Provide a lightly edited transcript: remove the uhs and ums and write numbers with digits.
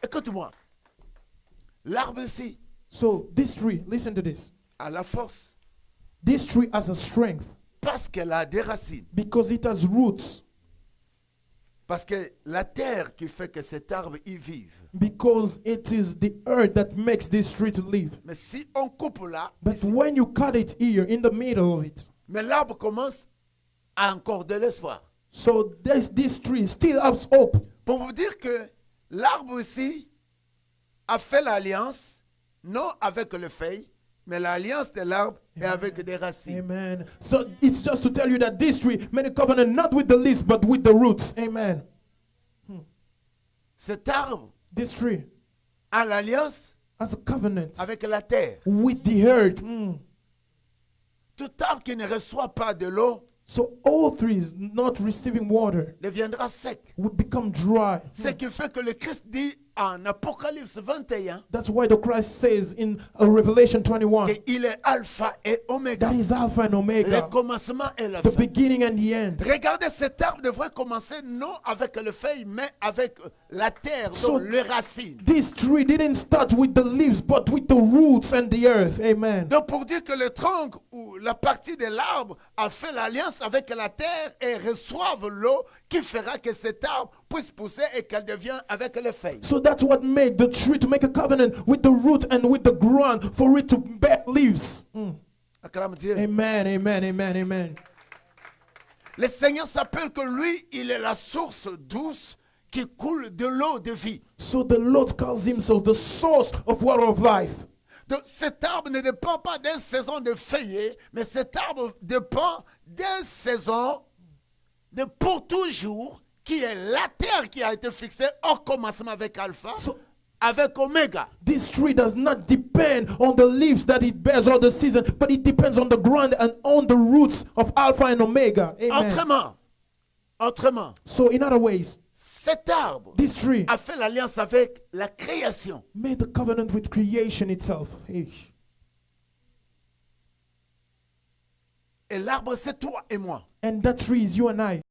Écoute-moi. L'arbre ici So this tree, listen to this. a la force This tree has a strength parce qu'elle a des racines. because it has roots. Parce que la terre qui fait que cet arbre y vive. Because it is the earth that makes this tree to live. Mais si on coupe là, But ici, when you cut it here in the middle of it, mais l'arbre commence à encore de l'espoir. so this tree still has hope. Pour vous dire que l'arbre ici a fait l'alliance, non avec le feuille, mais l'alliance de l'arbre est avec des racines. Amen. So it's just to tell you that this tree made a covenant not with the leaves but with the roots. Amen. Cet arbre This tree a l'alliance has a covenant avec la terre. with the earth. Tout arbre qui ne reçoit pas de l'eau So all trees not receiving water deviendra sec. would become dry. Ce qui fait que le Christ dit en Apocalypse 21 That's why the Christ says in Revelation 21 qu'il est alpha et oméga, that is Alpha and le Omega, commencement et la the fin. beginning and the end. Regardez, cet arbre devrait commencer non avec le feuille, mais avec la terre, So- donc les racines. This tree didn't start with the leaves but with the roots and the earth. Amen. Donc pour dire que le tronc ou la partie de l'arbre a fait l'alliance avec la terre et reçoive l'eau qui fera que cet arbre puisse pousser et qu'elle devienne avec les feuilles. So that's what made the tree to make a covenant with the root and with the ground for it to bear leaves. Acclame Dieu. Amen, amen, amen, amen. Le Seigneur s'appelle que lui, il est la source douce qui coule de l'eau de vie. So the Lord calls himself the source of water of life. Donc cet arbre ne dépend pas d'une saison de feuillet, mais cet arbre dépend d'une saison de pour toujours, qui est la terre qui a été fixée au commencement avec Alpha, So avec Oméga. this tree does not depend on the leaves that it bears all the season, but it depends on the ground and on the roots of Alpha and Omega. Amen. Autrement, So in other ways, cet arbre this tree a fait l'alliance avec la création. made the covenant with creation itself. Eesh. Et l'arbre, c'est toi et moi. And that tree is you and I.